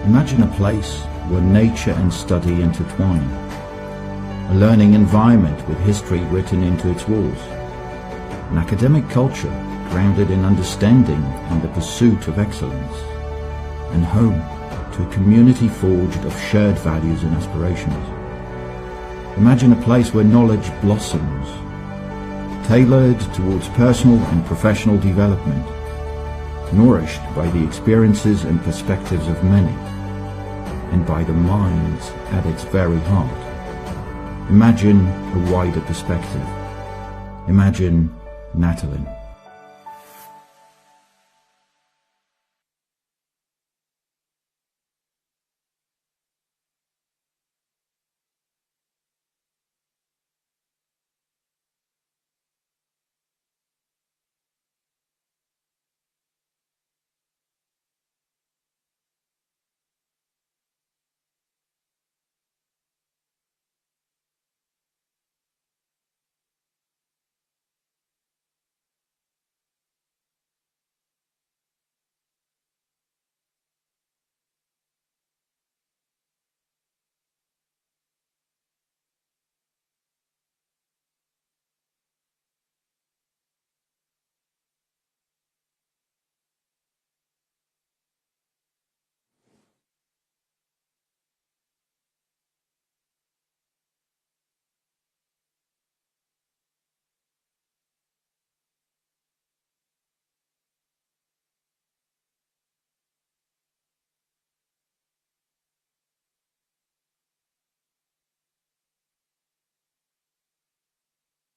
Imagine a place where nature and study intertwine, a learning environment with history written into its walls, an academic culture grounded in understanding and the pursuit of excellence, and home to a community forged of shared values and aspirations. Imagine a place where knowledge blossoms, tailored towards personal and professional development, nourished by the experiences and perspectives of many, and by the minds at its very heart. Imagine a wider perspective. Imagine Natolinie.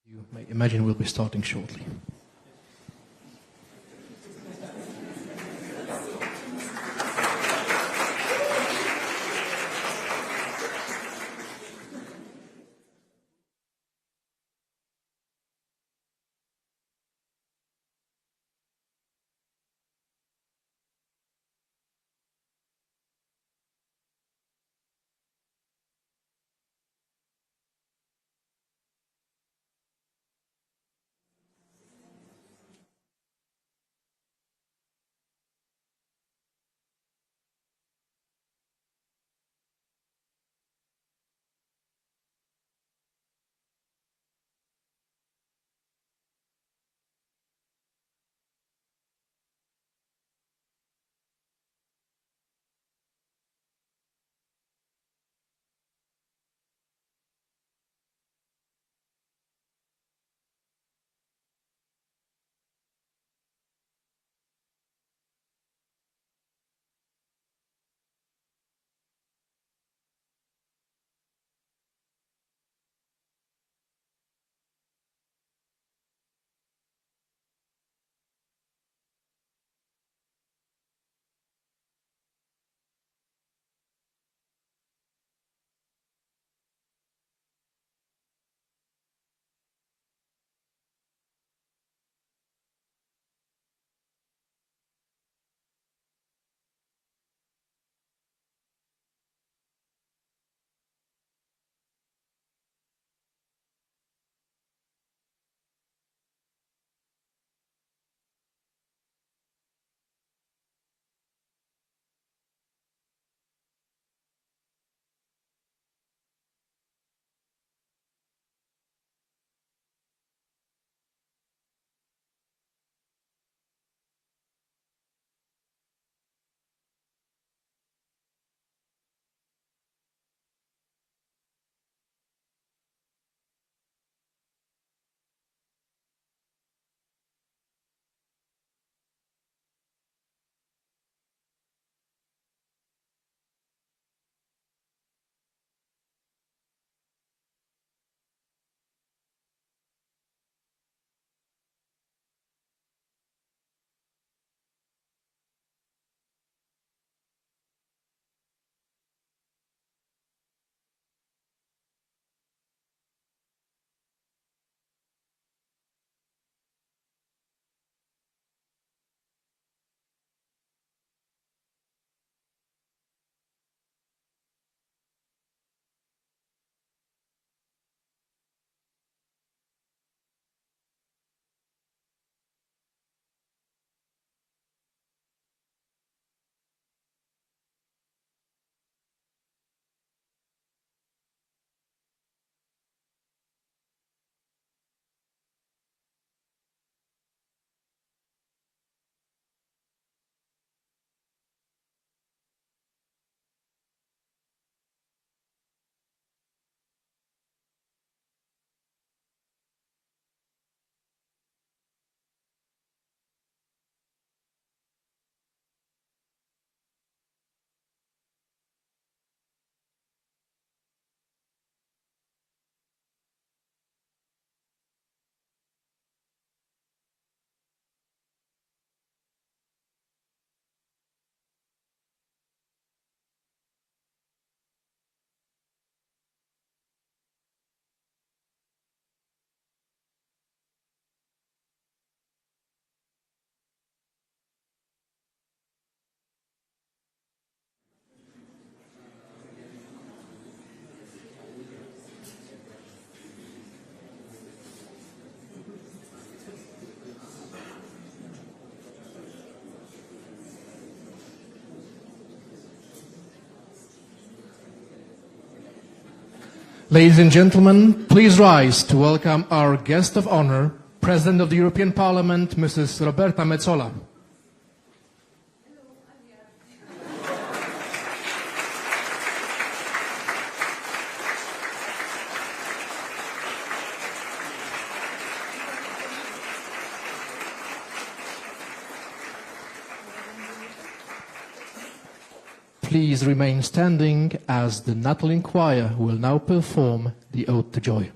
You may imagine we'll be starting shortly. Ladies and gentlemen, please rise to welcome our guest of honor, President of the European Parliament, Mrs. Roberty Metsoli. Please remain standing as the Natolinie choir will now perform the Ode to Joy.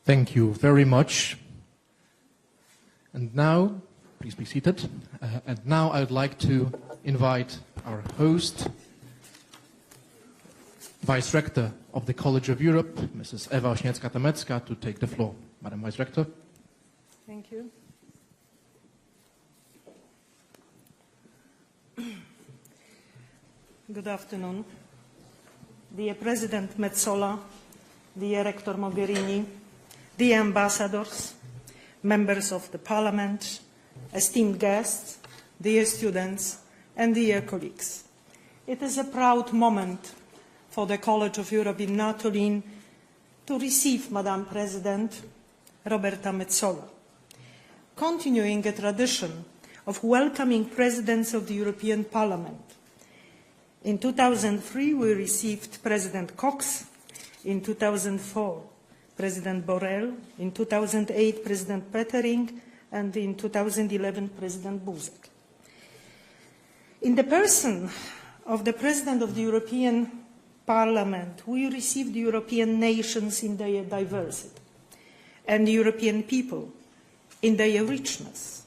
Thank you very much. And now, please be seated. And now I would like to invite our host, Vice Rector of the College of Europe, Mrs. Ewa Ośniecka-Temecka, to take the floor. Madam Vice Rector. Thank you. Good afternoon. Dear President Metsola, dear Rector Mogherini, dear ambassadors, members of the Parliament, esteemed guests, dear students, and dear colleagues. It is a proud moment for the College of Europe in Natolinie to receive Madam President Roberty Metsoli, continuing a tradition of welcoming presidents of the European Parliament. In 2003, we received President Cox. In 2004, President Borrell. In 2008, President Pöttering. And in 2011, President Buzek. In the person of the President of the European Parliament, we received the European nations in their diversity and the European people in their richness.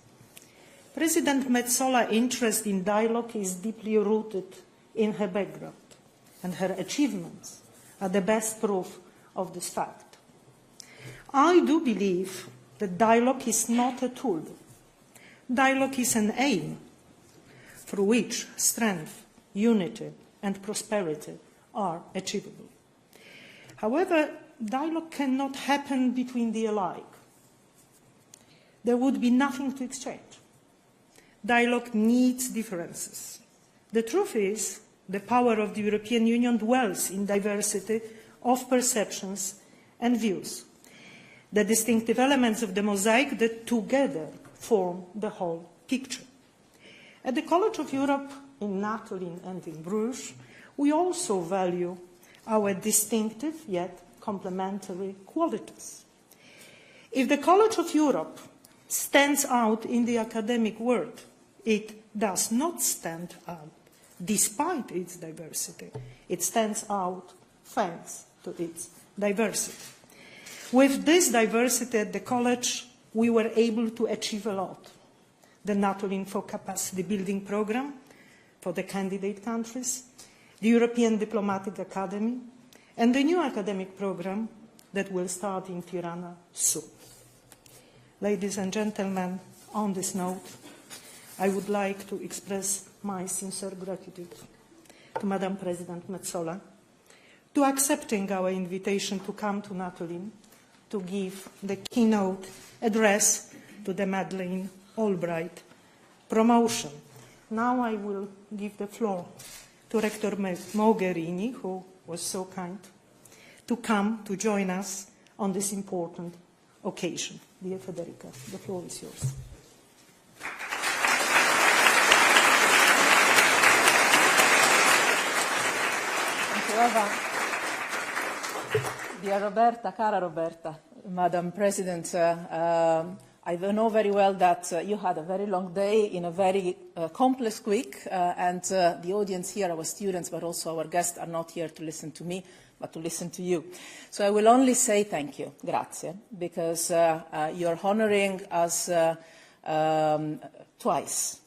President Metsola's interest in dialogue is deeply rooted in her background, and her achievements are the best proof of this fact. I do believe that dialogue is not a tool. Dialogue is an aim through which strength, unity, and prosperity are achievable. However, dialogue cannot happen between the alike. There would be nothing to exchange. Dialogue needs differences. The truth is, the power of the European Union dwells in diversity of perceptions and views. the distinctive elements of the mosaic that together form the whole picture. At the College of Europe in Natolinie and in Bruges, we also value our distinctive yet complementary qualities. If the College of Europe stands out in the academic world, it does not stand out despite its diversity. It stands out thanks to its diversity. With this diversity at the college, we were able to achieve a lot. The Natolinie for Capacity Building Programme for the candidate countries, the European Diplomatic Academy, and the new academic programme that will start in Tirana soon. Ladies and gentlemen, on this note, I would like to express my sincere gratitude to Madam President Metsola to accepting our invitation to come to Natolinie to give the keynote address to the Madeleine Albright promotion. Now I will give the floor to Rector Mogherini, who was so kind to come to join us on this important occasion. Dear Federica, the floor is yours. Thank you, Eva. Dear Roberta, cara Roberta, Madam President, I know very well that you had a very long day in a very complex week, and the audience here, our students, but also our guests, are not here to listen to me, but to listen to you. So I will only say thank you, grazie, because you are honoring us twice.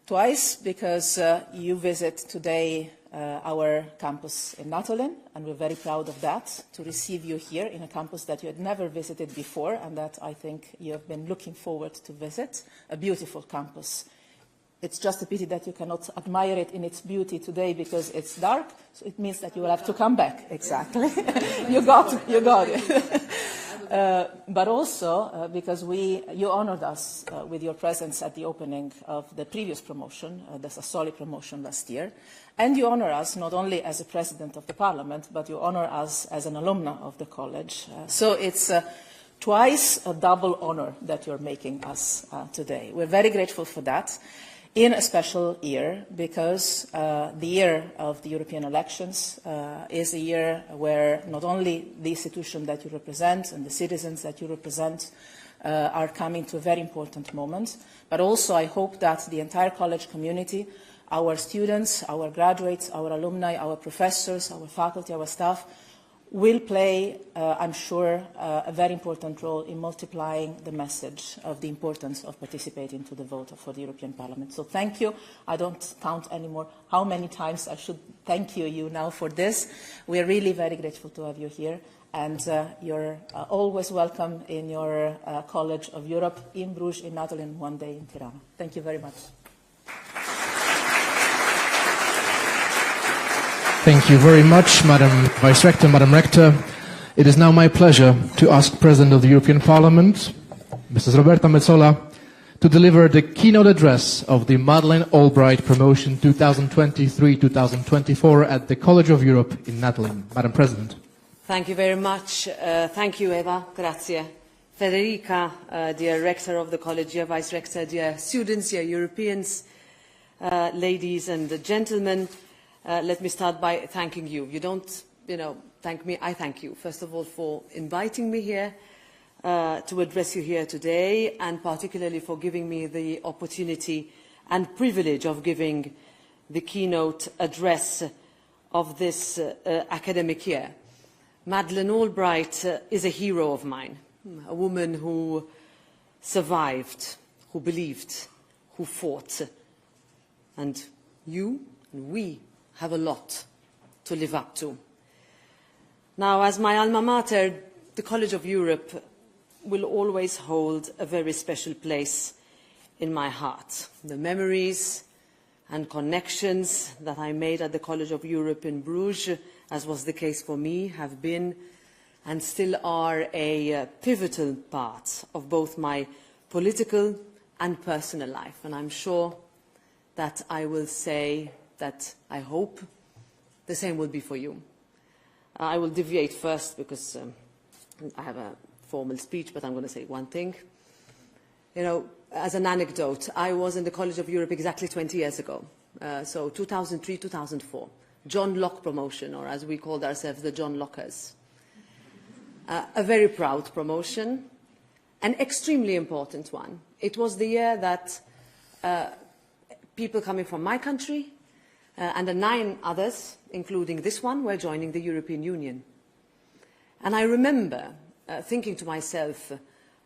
Twice because you visit today our campus in Natolinie, and we're very proud of that, to receive you here in a campus that you had never visited before and that I think you have been looking forward to visit, a beautiful campus. It's just a pity that you cannot admire it in its beauty today because it's dark, so it means that you will have to come back. Exactly. You got it. But also because you honored us with your presence at the opening of the previous promotion, the Sassoli promotion last year. And you honor us not only as a president of the Parliament, but you honor us as an alumna of the college. So it's twice a double honor that you're making us today. We're very grateful for that. In a special year, because the year of the European elections is a year where not only the institution that you represent and the citizens that you represent are coming to a very important moment, but also I hope that the entire college community, our students, our graduates, our alumni, our professors, our faculty, our staff, will play, I'm sure, a very important role in multiplying the message of the importance of participating to the vote for the European Parliament. So thank you. I don't count anymore how many times I should thank you now for this. We are really very grateful to have you here, and you're always welcome in your College of Europe in Bruges, in Natolinie, one day in Tirana. Thank you very much. Thank you very much, Madam Vice Rector, Madam Rector. It is now my pleasure to ask President of the European Parliament, Mrs. Roberta Metsola, to deliver the keynote address of the Madeleine Albright Promotion 2023-2024 at the College of Europe in Natolinie. Madam President. Thank you very much. Thank you, Eva. Grazie. Federica, dear Rector of the College, dear Vice Rector, dear students, dear Europeans, ladies and gentlemen. Let me start by thanking you. You don't, thank me. I thank you, first of all, for inviting me here to address you here today, and particularly for giving me the opportunity and privilege of giving the keynote address of this academic year. Madeleine Albright is a hero of mine, a woman who survived, who believed, who fought. And you and we have a lot to live up to. Now, as my alma mater, the College of Europe will always hold a very special place in my heart. The memories and connections that I made at the College of Europe in Bruges, as was the case for me, have been and still are a pivotal part of both my political and personal life. And I'm sure that I will say that I hope the same will be for you. I will deviate first because I have a formal speech, but I'm going to say one thing. You know, as an anecdote, I was in the College of Europe exactly 20 years ago, so 2003, 2004. John Locke promotion, or as we called ourselves, the John Lockers. A very proud promotion, an extremely important one. It was the year that people coming from my country and the 9 others, including this one, were joining the European Union. And I remember thinking to myself,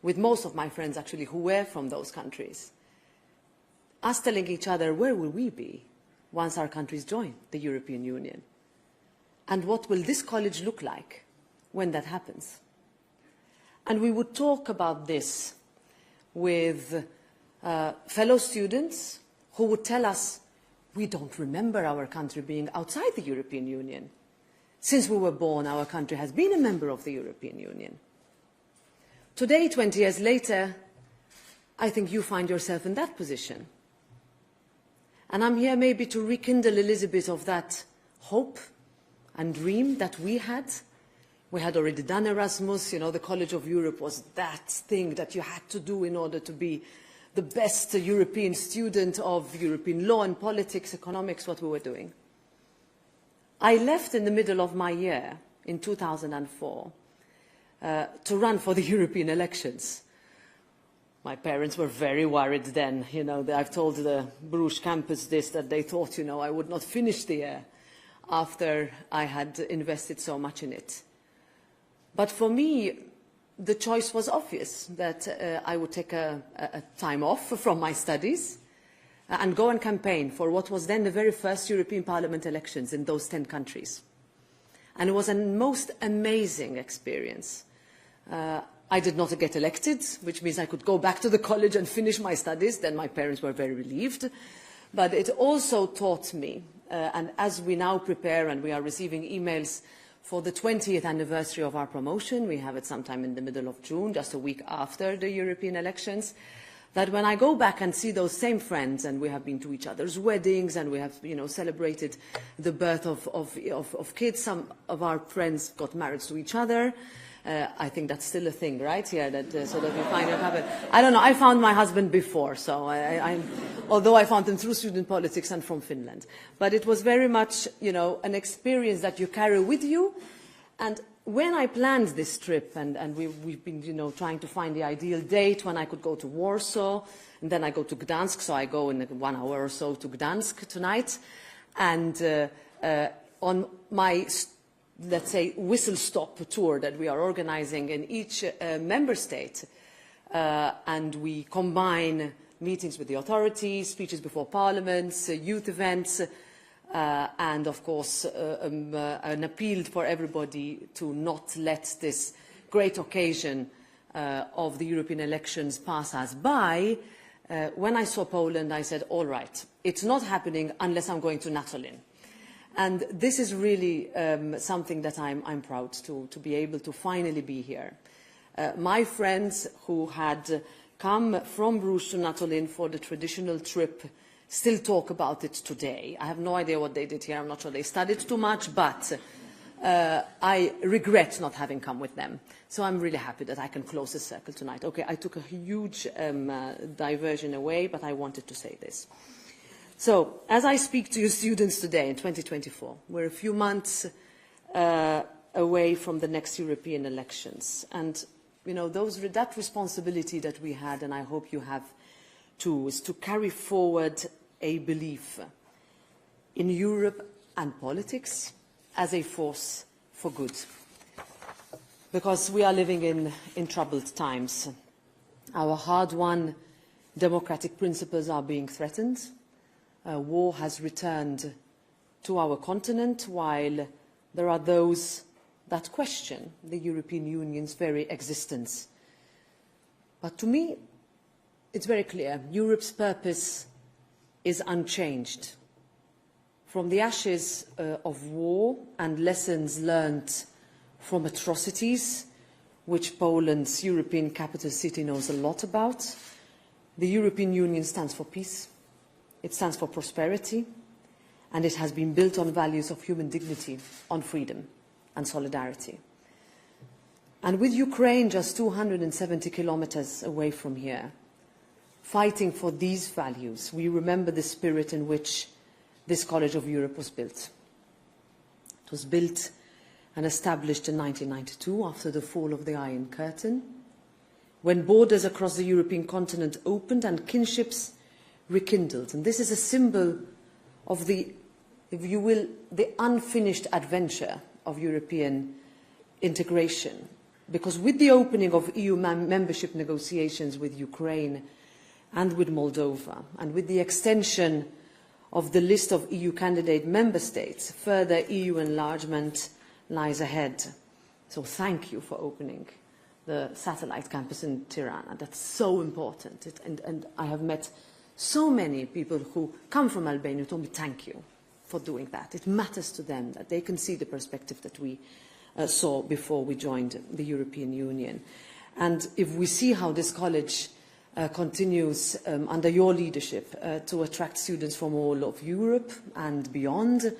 with most of my friends actually who were from those countries, us telling each other, where will we be once our countries join the European Union? And what will this college look like when that happens? And we would talk about this with fellow students who would tell us, we don't remember our country being outside the European Union. Since we were born, our country has been a member of the European Union. Today, 20 years later, I think you find yourself in that position. And I'm here maybe to rekindle a little bit of that hope and dream that we had. We had already done Erasmus, you know, the College of Europe was that thing that you had to do in order to be the best European student of European law and politics, economics, what we were doing. I left in the middle of my year in 2004 to run for the European elections. My parents were very worried then. You know, I've told the Bruges campus this, that they thought, you know, I would not finish the year after I had invested so much in it. But for me, the choice was obvious, that I would take a time off from my studies and go and campaign for what was then the very first European Parliament elections in those 10 countries. And it was a most amazing experience. I did not get elected, which means I could go back to the college and finish my studies. Then my parents were very relieved. But it also taught me, and as we now prepare and we are receiving emails for the 20th anniversary of our promotion, we have it sometime in the middle of June, just a week after the European elections, that when I go back and see those same friends, and we have been to each other's weddings, and we have, you know, celebrated the birth of kids, some of our friends got married to each other. I think that's still a thing, right? Yeah, that sort of you find it happen. I don't know, I found my husband before, so although I found him through student politics and from Finland. But it was very much, you know, an experience that you carry with you. And when I planned this trip, and we've been, you know, trying to find the ideal date when I could go to Warsaw, and then I go to Gdansk, so I go in 1 hour or so to Gdansk tonight. And on my, let's say, whistle-stop tour that we are organizing in each member state, and we combine meetings with the authorities, speeches before parliaments, youth events, and of course an appeal for everybody to not let this great occasion of the European elections pass us by. When I saw Poland, I said, all right, it's not happening unless I'm going to Natolinie. And this is really something that I'm proud to be able to finally be here. My friends who had come from Bruges to Natolinie for the traditional trip still talk about it today. I have no idea what they did here. I'm not sure they studied too much, but I regret not having come with them. So I'm really happy that I can close the circle tonight. Okay, I took a huge diversion away, but I wanted to say this. So, as I speak to you students today in 2024, we're a few months away from the next European elections. And, you know, that responsibility that we had, and I hope you have too, is to carry forward a belief in Europe and politics as a force for good. Because we are living in troubled times. Our hard-won democratic principles are being threatened. War has returned to our continent, while there are those that question the European Union's very existence. But to me, it's very clear. Europe's purpose is unchanged. From the ashes of war and lessons learned from atrocities, which Poland's European capital city knows a lot about, the European Union stands for peace. It stands for prosperity, and it has been built on values of human dignity, on freedom and solidarity. And with Ukraine just 270 kilometers away from here, fighting for these values, we remember the spirit in which this College of Europe was built. It was built and established in 1992 after the fall of the Iron Curtain, when borders across the European continent opened and kinships rekindled. And this is a symbol of the, if you will, the unfinished adventure of European integration. Because with the opening of EU membership negotiations with Ukraine and with Moldova, and with the extension of the list of EU candidate member states, further EU enlargement lies ahead. So thank you for opening the satellite campus in Tirana. That's so important. And I have met so many people who come from Albania who told me thank you for doing that. It matters to them that they can see the perspective that we saw before we joined the European Union. And if we see how this college continues under your leadership to attract students from all of Europe and beyond,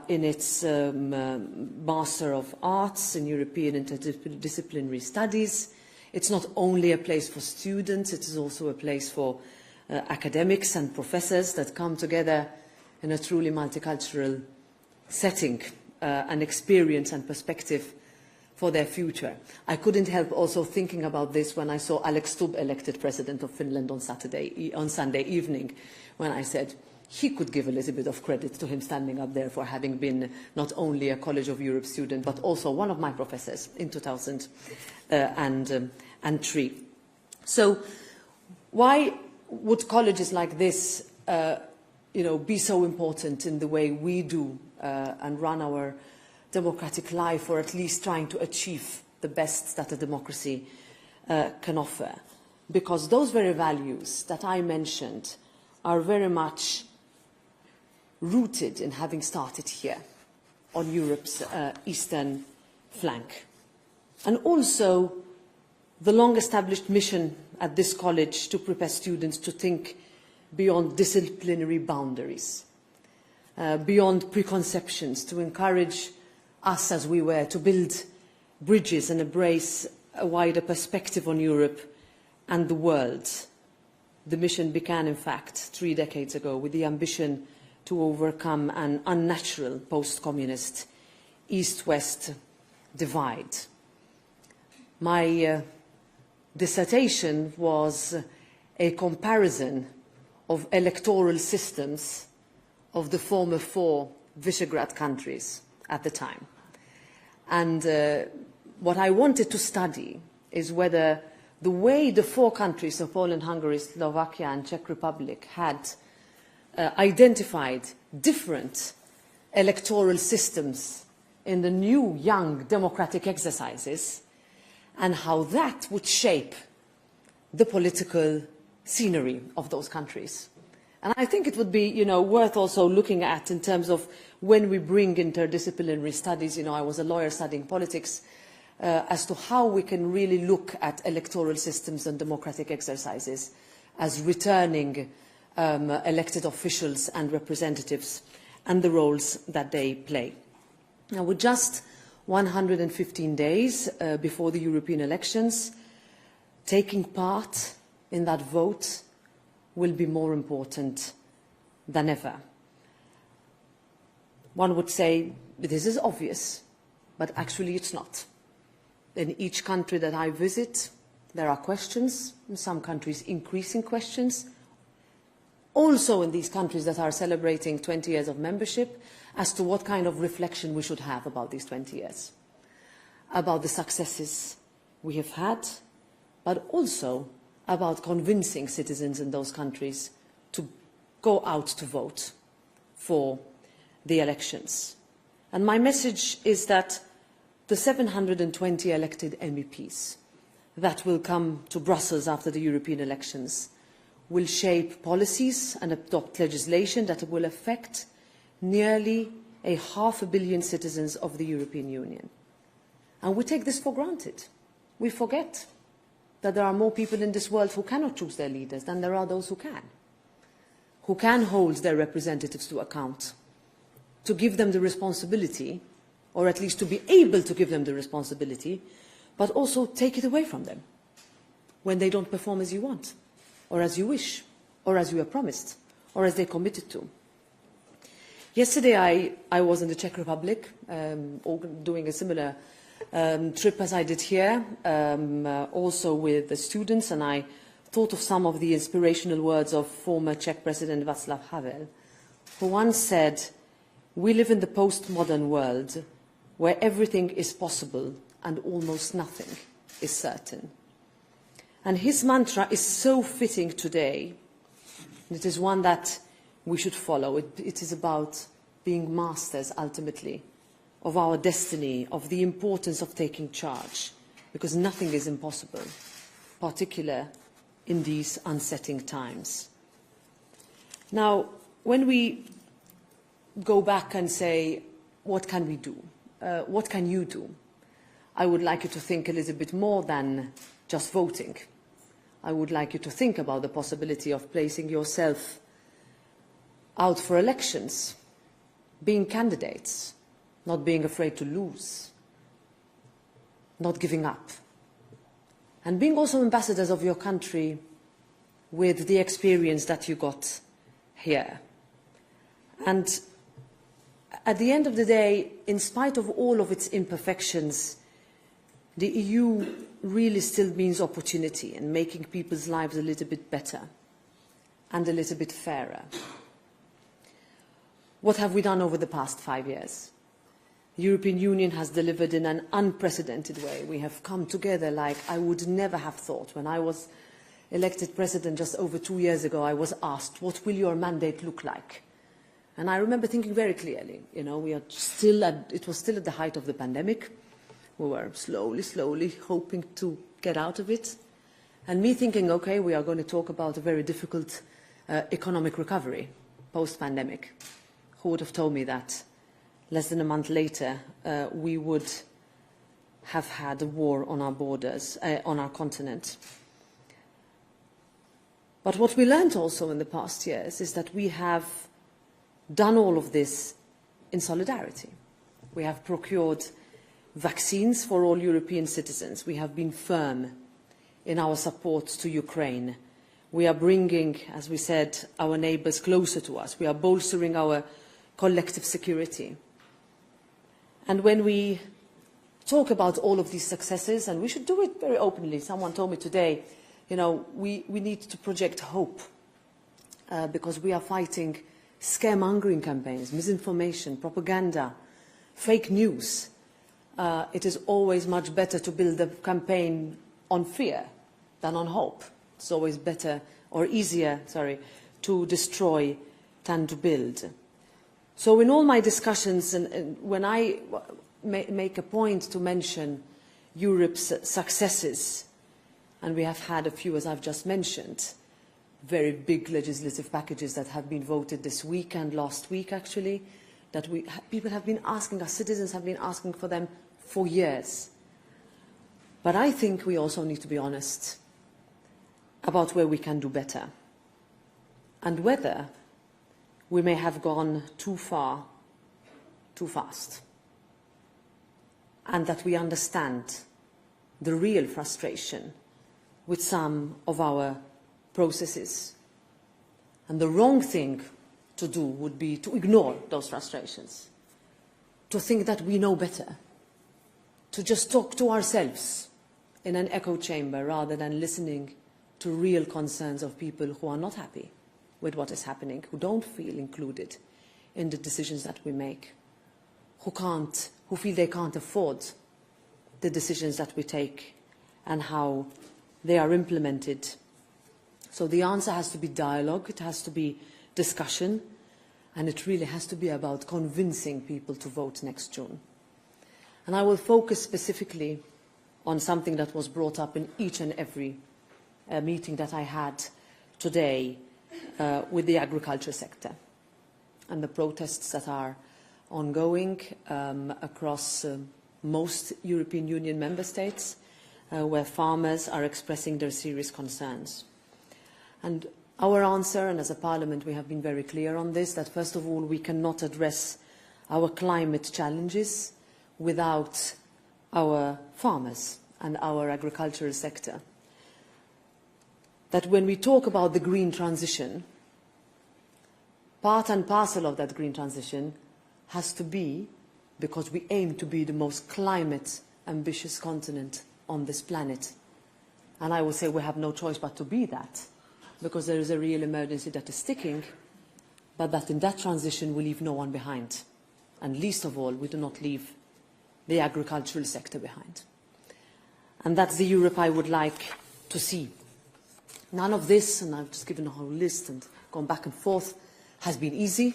in its Master of Arts in European Interdisciplinary Studies. It's not only a place for students, it is also a place for academics and professors that come together in a truly multicultural setting and experience and perspective for their future. I couldn't help also thinking about this when I saw Alex Stubb elected President of Finland on Sunday evening, when I said, he could give a little bit of credit to him standing up there for having been not only a College of Europe student, but also one of my professors in 2003. So why would colleges like this be so important in the way we do and run our democratic life, or at least trying to achieve the best that a democracy can offer? Because those very values that I mentioned are very much rooted in having started here on Europe's eastern flank. And also the long-established mission at this college to prepare students to think beyond disciplinary boundaries, beyond preconceptions, to encourage us as we were to build bridges and embrace a wider perspective on Europe and the world. The mission began, in fact, 3 decades ago with the ambition to overcome an unnatural post-communist East-West divide. My dissertation was a comparison of electoral systems of the former 4 Visegrad countries at the time. And what I wanted to study is whether the way the 4 countries of Poland, Hungary, Slovakia and Czech Republic had identified different electoral systems in the new young democratic exercises, and how that would shape the political scenery of those countries. And I think it would be worth also looking at in terms of when we bring interdisciplinary studies. I was a lawyer studying politics, as to how we can really look at electoral systems and democratic exercises as returning elected officials and representatives and the roles that they play. Now, with just 115 days before the European elections, taking part in that vote will be more important than ever. One would say this is obvious, but actually it's not. In each country that I visit, there are questions, in some countries increasing questions, also in these countries that are celebrating 20 years of membership, as to what kind of reflection we should have about these 20 years, about the successes we have had, but also about convincing citizens in those countries to go out to vote for the elections. And my message is that the 720 elected MEPs that will come to Brussels after the European elections will shape policies and adopt legislation that will affect nearly 500 million citizens of the European Union. And we take this for granted. We forget that there are more people in this world who cannot choose their leaders than there are those who can hold their representatives to account, to give them the responsibility, or at least to be able to give them the responsibility but also take it away from them when they don't perform as you want, or as you wish, or as you were promised, or as they committed to. Yesterday I was in the Czech Republic, doing a similar trip as I did here, also with the students, and I thought of some of the inspirational words of former Czech President Václav Havel, who once said, "We live in the postmodern world where everything is possible and almost nothing is certain." And his mantra is so fitting today. It is one that we should follow. It is about being masters, ultimately, of our destiny, of the importance of taking charge, because nothing is impossible, particularly in these unsettling times. Now, when we go back and say, what can we do? What can you do? I would like you to think a little bit more than just voting. I would like you to think about the possibility of placing yourself out for elections, being candidates, not being afraid to lose, not giving up, and being also ambassadors of your country with the experience that you got here. And at the end of the day, in spite of all of its imperfections, the EU really still means opportunity and making people's lives a little bit better and a little bit fairer. What have we done over the past 5 years? The European Union has delivered in an unprecedented way. We have come together like I would never have thought. When I was elected president just over 2 years ago, I was asked, what will your mandate look like? And I remember thinking very clearly, it was still at the height of the pandemic. We were slowly hoping to get out of it. And me thinking, okay, we are going to talk about a very difficult economic recovery post-pandemic. Who would have told me that less than a month later we would have had a war on our borders, on our continent? But what we learned also in the past years is that we have done all of this in solidarity. We have procured vaccines for all European citizens. We have been firm in our support to Ukraine. We are bringing, as we said, our neighbours closer to us. We are bolstering our collective security. And when we talk about all of these successes, and we should do it very openly, someone told me today, we need to project hope because we are fighting scaremongering campaigns, misinformation, propaganda, fake news. It is always much better to build a campaign on fear than on hope. It's always better or easier, to destroy than to build. So in all my discussions, and when I make a point to mention Europe's successes, and we have had a few, as I've just mentioned, very big legislative packages that have been voted this week and last week, actually, that people have been asking, our citizens have been asking for them for years. But I think we also need to be honest about where we can do better and whether we may have gone too far, too fast, and that we understand the real frustration with some of our processes. And the wrong thing to do would be to ignore those frustrations, to think that we know better, to just talk to ourselves in an echo chamber rather than listening to real concerns of people who are not happy with what is happening, who don't feel included in the decisions that we make, who feel they can't afford the decisions that we take and how they are implemented. So the answer has to be dialogue, it has to be discussion, and it really has to be about convincing people to vote next June. And I will focus specifically on something that was brought up in each and every meeting that I had today with the agriculture sector and the protests that are ongoing across most European Union member states where farmers are expressing their serious concerns. And our answer, and as a Parliament we have been very clear on this, that first of all we cannot address our climate challenges without our farmers and our agricultural sector. That when we talk about the green transition, part and parcel of that green transition has to be, because we aim to be the most climate ambitious continent on this planet. And I would say we have no choice but to be that, because there is a real emergency that is sticking, but that in that transition we leave no one behind. And least of all, we do not leave the agricultural sector behind. And that's the Europe I would like to see. None of this, and I've just given a whole list and gone back and forth, has been easy.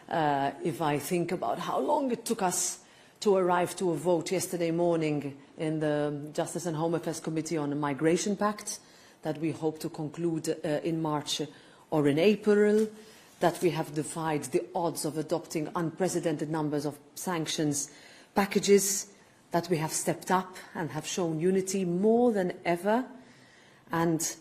If I think about how long it took us to arrive to a vote yesterday morning in the Justice and Home Affairs Committee on a Migration Pact that we hope to conclude in March or in April, that we have defied the odds of adopting unprecedented numbers of sanctions packages, that we have stepped up and have shown unity more than ever. And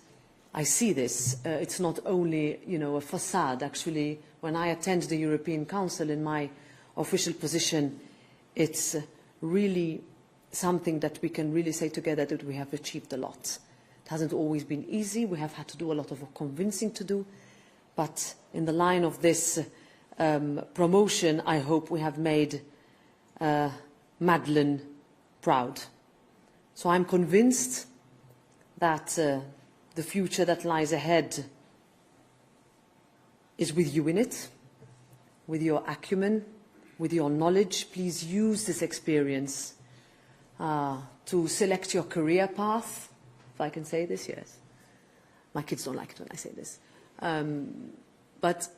I see this. It's not only, a facade. Actually, when I attend the European Council in my official position, it's really something that we can really say together that we have achieved a lot. It hasn't always been easy. We have had to do a lot of convincing to do. But in the line of this promotion, I hope we have made Madeleine proud. So I'm convinced that the future that lies ahead is with you in it, with your acumen, with your knowledge. Please use this experience to select your career path, if I can say this, yes. My kids don't like it when I say this. But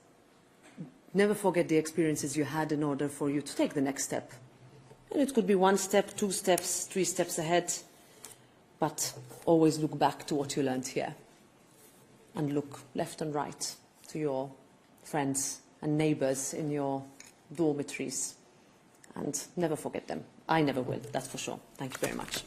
never forget the experiences you had in order for you to take the next step. And it could be 1 step, 2 steps, 3 steps ahead, but always look back to what you learned here. And look left and right to your friends and neighbours in your dormitories. And never forget them. I never will, that's for sure. Thank you very much.